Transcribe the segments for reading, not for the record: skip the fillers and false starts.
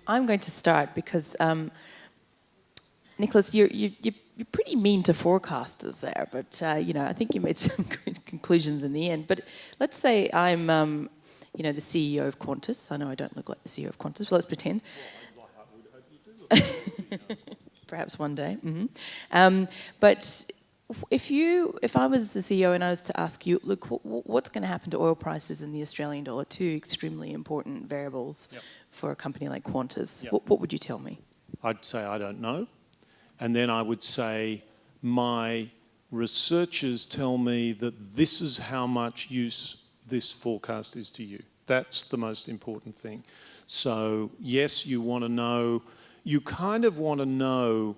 I'm going to start because, Nicholas, you're pretty mean to forecasters there, but I think you made some good conclusions in the end. But let's say I'm, the CEO of Qantas. I know I don't look like the CEO of Qantas, but let's pretend. Well, I would hope you do look like the CEO. Perhaps one day. But if I was the CEO and I was to ask you, look, what's going to happen to oil prices and the Australian dollar, two extremely important variables for a company like Qantas, what would you tell me? I'd say I don't know. And then I would say my researchers tell me that this is how much use this forecast is to you. That's the most important thing. So yes, you want to know, you kind of want to know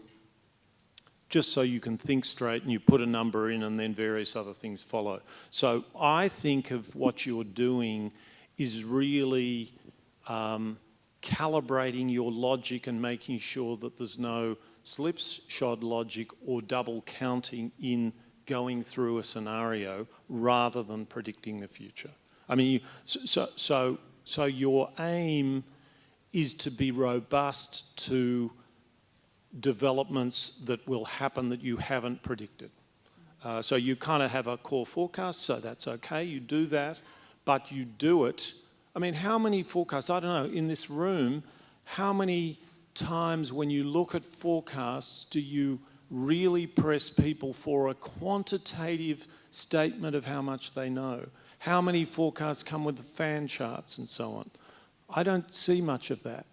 just so you can think straight and you put a number in and then various other things follow. So I think of what you're doing is really calibrating your logic and making sure that there's no slipshod logic or double counting in going through a scenario rather than predicting the future. I mean, so your aim is to be robust to developments that will happen that you haven't predicted. So you kind of have a core forecast, so that's okay, you do that, but you do it. I mean, how many forecasts, I don't know, in this room, how many times when you look at forecasts do you really press people for a quantitative statement of how much they know? How many forecasts come with the fan charts and so on? I don't see much of that.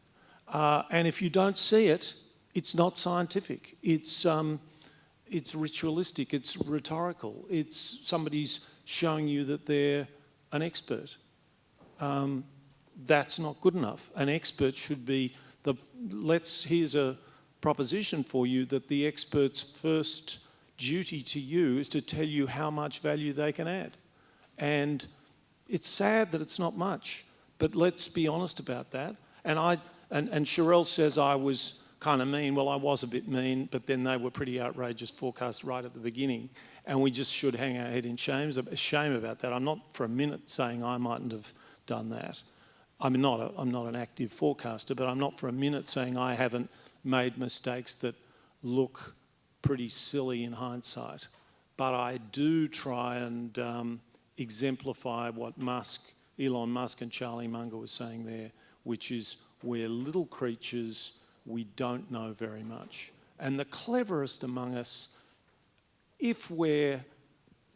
And if you don't see it, it's not scientific. It's ritualistic, it's rhetorical. It's somebody's showing you that they're an expert. That's not good enough. An expert should be here's a proposition for you that the expert's first duty to you is to tell you how much value they can add. And it's sad that it's not much, but let's be honest about that. And Sherelle says I was kind of mean. Well, I was a bit mean, but then they were pretty outrageous forecasts right at the beginning. And we just should hang our head in shame about that. I'm not for a minute saying I mightn't have done that. I'm not an active forecaster, but I'm not for a minute saying I haven't made mistakes that look pretty silly in hindsight. But I do try and exemplify what Elon Musk and Charlie Munger were saying there, which is we're little creatures, we don't know very much. And the cleverest among us, if we're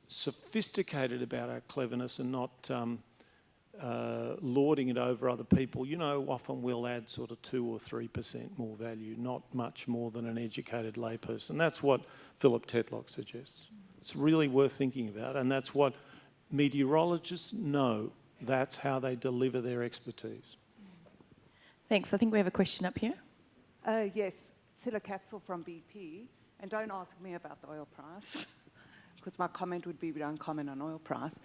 sophisticated about our cleverness and not lording it over other people, often we'll add sort of 2 or 3% more value, not much more than an educated layperson. That's what Philip Tetlock suggests. It's really worth thinking about, and that's what meteorologists know. That's how they deliver their expertise. Thanks. I think we have a question up here. Yes, Silla Katzel from BP, and don't ask me about the oil price, because my comment would be we don't comment on oil price.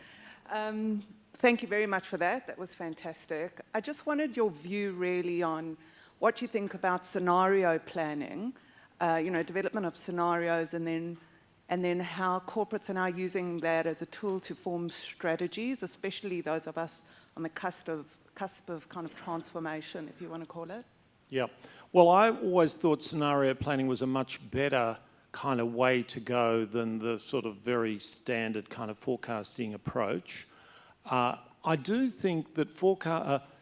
Thank you very much for that. That was fantastic. I just wanted your view really on what you think about scenario planning, development of scenarios, and then how corporates are now using that as a tool to form strategies, especially those of us on the cusp of kind of transformation, if you want to call it. Yeah. Well, I always thought scenario planning was a much better kind of way to go than the sort of very standard kind of forecasting approach. I do think that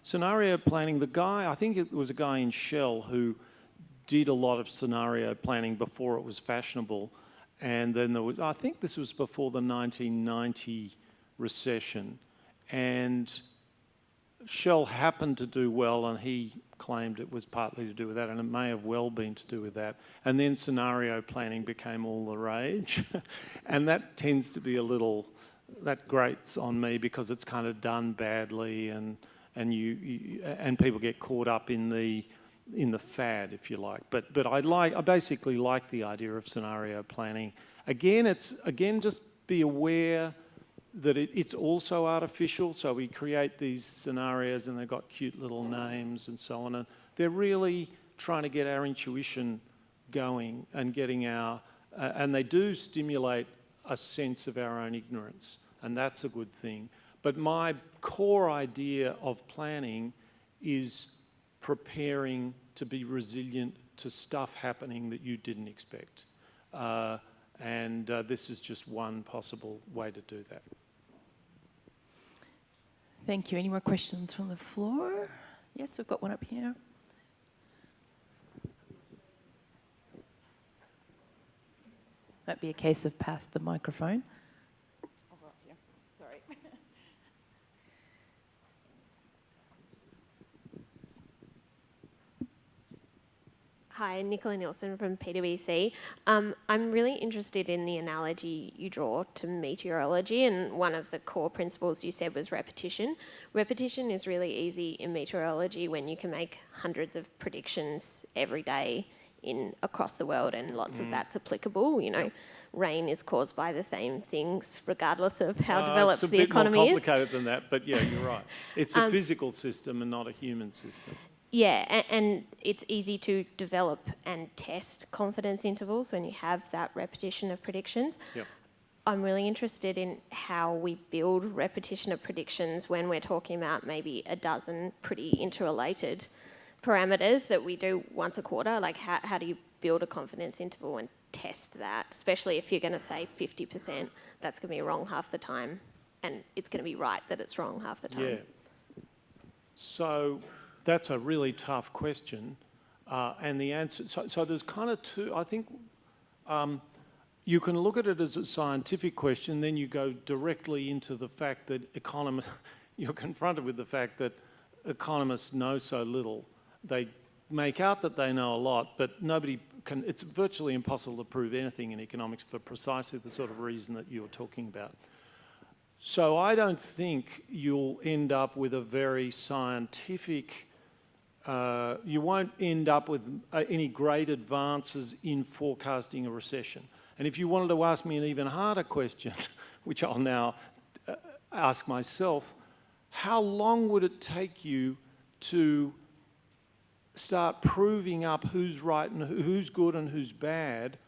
scenario planning, I think it was a guy in Shell who did a lot of scenario planning before it was fashionable. And then I think this was before the 1990 recession. And Shell happened to do well, and he claimed it was partly to do with that, and it may have well been to do with that. And then scenario planning became all the rage. And that tends to be that grates on me because it's kind of done badly, and people get caught up in the fad, if you like. But I basically like the idea of scenario planning. Again, just be aware that it's also artificial. So we create these scenarios and they've got cute little names and so on. And they're really trying to get our intuition going and getting and they do stimulate a sense of our own ignorance. And that's a good thing. But my core idea of planning is preparing to be resilient to stuff happening that you didn't expect. And this is just one possible way to do that. Thank you. Any more questions from the floor? Yes, we've got one up here. Might be a case of pass the microphone. Oh, yeah. Sorry. Hi, Nicola Nielsen from PwC. I'm really interested in the analogy you draw to meteorology, and one of the core principles you said was repetition. Repetition is really easy in meteorology when you can make hundreds of predictions every day across the world, and lots of that's applicable. You know, rain is caused by the same things, regardless of how developed the economy is. It's a bit more complicated than that, but yeah, you're right. It's a physical system and not a human system. Yeah, and it's easy to develop and test confidence intervals when you have that repetition of predictions. Yep. I'm really interested in how we build repetition of predictions when we're talking about maybe a dozen pretty interrelated parameters that we do once a quarter. Like, how do you build a confidence interval and test that, especially if you're going to say 50%, that's going to be wrong half the time, and it's going to be right that it's wrong half the time. Yeah. So that's a really tough question, and the answer. So there's kind of two. I think you can look at it as a scientific question, then you go directly into the fact that you're confronted with the fact that economists know so little. They make out that they know a lot, but nobody can. It's virtually impossible to prove anything in economics for precisely the sort of reason that you're talking about. So I don't think you'll end up with a very scientific. You won't end up with any great advances in forecasting a recession. And if you wanted to ask me an even harder question, which I'll now ask myself, how long would it take you to start proving up who's right and who's good and who's bad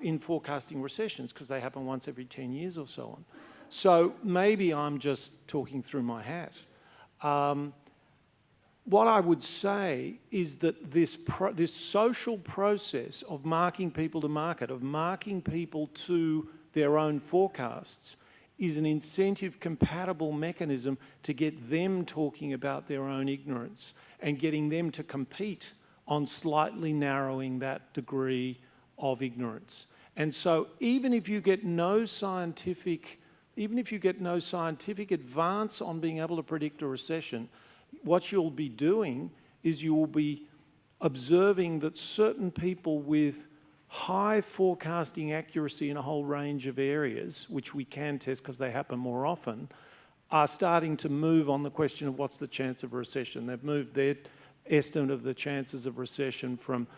in forecasting recessions, because they happen once every 10 years or so on. So maybe I'm just talking through my hat. What I would say is that this social process of marking people to market, of marking people to their own forecasts, is an incentive-compatible mechanism to get them talking about their own ignorance and getting them to compete on slightly narrowing that degree of ignorance. And so even if you get no scientific advance on being able to predict a recession, what you'll be doing is you will be observing that certain people with high forecasting accuracy in a whole range of areas, which we can test because they happen more often, are starting to move on the question of what's the chance of a recession. They've moved their estimate of the chances of recession from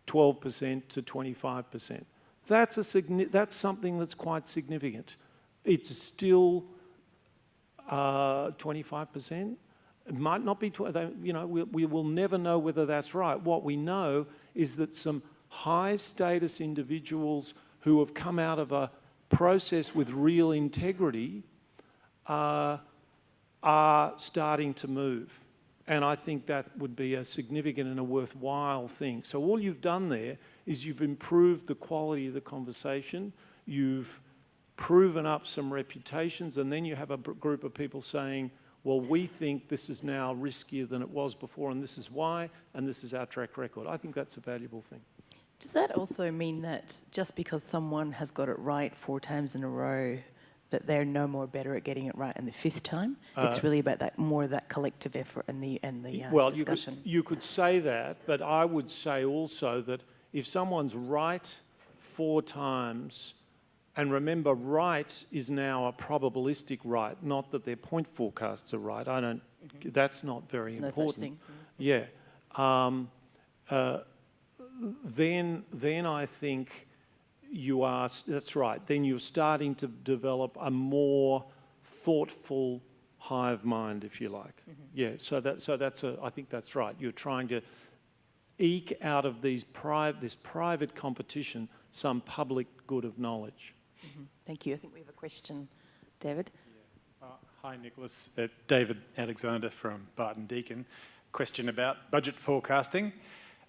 12% to 25%. That's something that's quite significant. It's still 25%. It might not be, we will never know whether that's right. What we know is that some high status individuals who have come out of a process with real integrity are starting to move. And I think that would be a significant and a worthwhile thing. So all you've done there is you've improved the quality of the conversation, you've proven up some reputations, and then you have a group of people saying, well, we think this is now riskier than it was before, and this is why, and this is our track record. I think that's a valuable thing. Does that also mean that just because someone has got it right 4 times in a row, that they're no more better at getting it right in the 5th time? It's really about that collective effort and the discussion. You could say that, but I would say also that if someone's right 4 times, and remember, right is now a probabilistic right, not that their point forecasts are right. That's not very important. No such thing. Yeah. Then I think that's right. Then you're starting to develop a more thoughtful hive mind, if you like. Mm-hmm. Yeah. I think that's right. You're trying to eke out of this private competition some public good of knowledge. Mm-hmm. Thank you. I think we have a question, David. Yeah. Hi, Nicholas. David Alexander from Barton Deakin. Question about budget forecasting.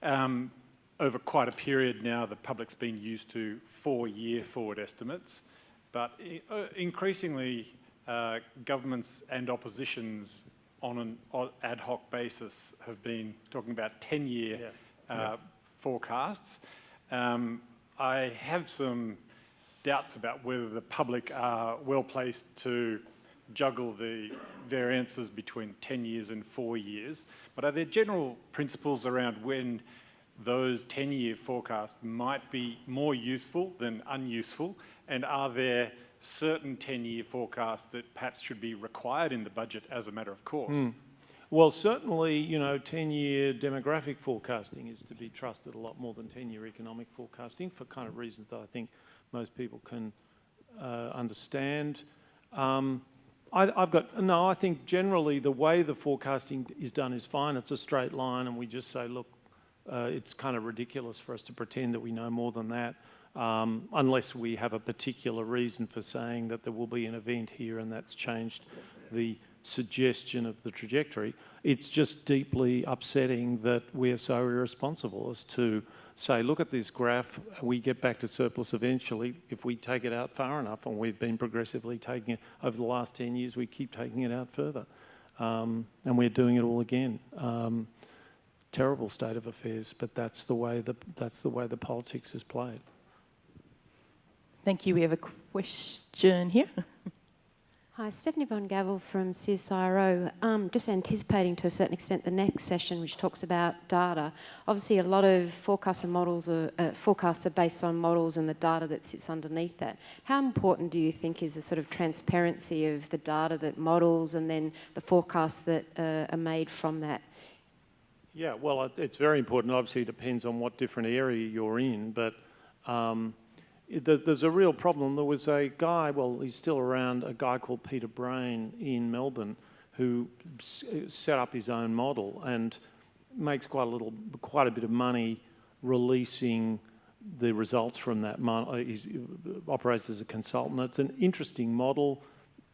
Over quite a period now, the public's been used to 4-year forward estimates, but increasingly, governments and oppositions on an ad hoc basis have been talking about 10-year forecasts. I have some doubts about whether the public are well placed to juggle the variances between 10 years and 4 years, but are there general principles around when those 10-year forecasts might be more useful than unuseful, and are there certain 10-year forecasts that perhaps should be required in the budget as a matter of course? Well, certainly, you know, 10-year demographic forecasting is to be trusted a lot more than 10-year economic forecasting for kind of reasons that I think most people can understand. I think generally the way the forecasting is done is fine. It's a straight line and we just say, look, it's kind of ridiculous for us to pretend that we know more than that, unless we have a particular reason for saying that there will be an event here and that's changed the suggestion of the trajectory. It's just deeply upsetting that we're so irresponsible as to say, look at this graph, we get back to surplus eventually if we take it out far enough, and we've been progressively taking it over the last 10 years, we keep taking it out further. And we're doing it all again. Terrible state of affairs, but that's the way the politics is played. Thank you. We have a question here. Hi, Stephanie Von Gavel from CSIRO. Just anticipating to a certain extent the next session, which talks about data. Obviously, a lot of forecasts are based on models and the data that sits underneath that. How important do you think is the sort of transparency of the data that models and then the forecasts that are made from that? Yeah, well, it's very important. Obviously, it depends on what different area you're in, but there's a real problem. There was a guy, well, he's still around, a guy called Peter Brain in Melbourne who set up his own model and makes quite a bit of money releasing the results from that model. He operates as a consultant. It's an interesting model,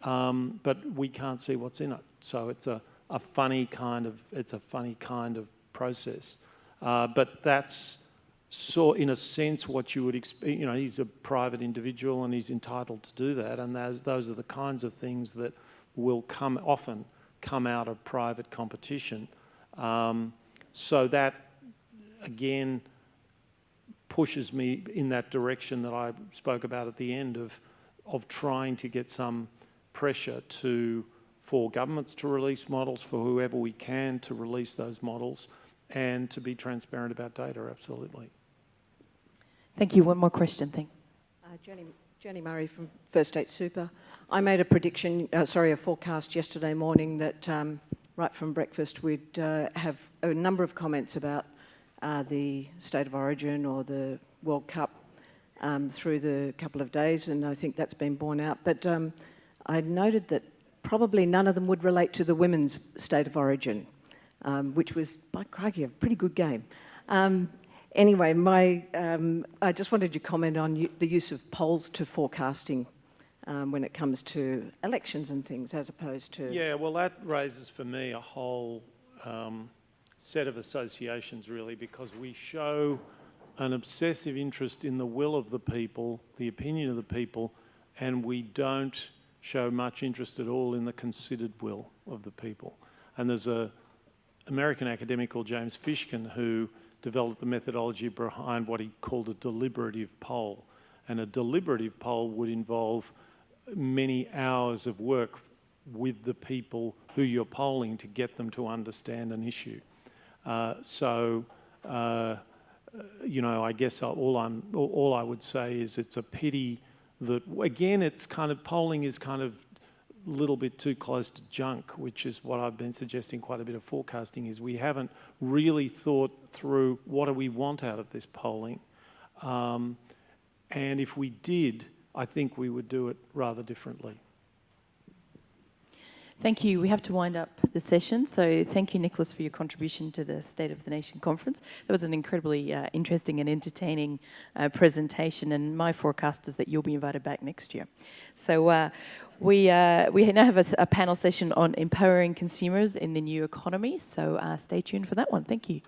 but we can't see what's in it. So it's a funny kind of process. But that's in a sense what you would expect. You know, he's a private individual and he's entitled to do that, and those are the kinds of things that will often come out of private competition. So that again pushes me in that direction that I spoke about at the end of trying to get some pressure for governments to release models, for whoever we can to release those models, and to be transparent about data, absolutely. Thank you. One more question, thanks. Jenny Murray from First State Super. I made a forecast yesterday morning that right from breakfast we'd have a number of comments about the State of Origin or the World Cup through the couple of days, and I think that's been borne out. But I noted that probably none of them would relate to the women's State of Origin, which was, by crikey, a pretty good game. Anyway, I just wanted you to comment on the use of polls to forecasting when it comes to elections and things, as opposed to... Yeah, well, that raises for me a whole set of associations, really, because we show an obsessive interest in the will of the people, the opinion of the people, and we don't show much interest at all in the considered will of the people. And there's an American academic called James Fishkin who developed the methodology behind what he called a deliberative poll. And a deliberative poll would involve many hours of work with the people who you're polling to get them to understand an issue. You know, I guess all I would say is it's a pity that, again, it's kind of, polling is kind of a little bit too close to junk, which is what I've been suggesting quite a bit of forecasting is we haven't really thought through what do we want out of this polling. And if we did, I think we would do it rather differently. Thank you. We have to wind up the the session. So thank you, Nicholas, for your contribution to the State of the Nation conference. That was an incredibly interesting and entertaining presentation, and my forecast is that you'll be invited back next year. So we now have a panel session on empowering consumers in the new economy, so stay tuned for that one. Thank you.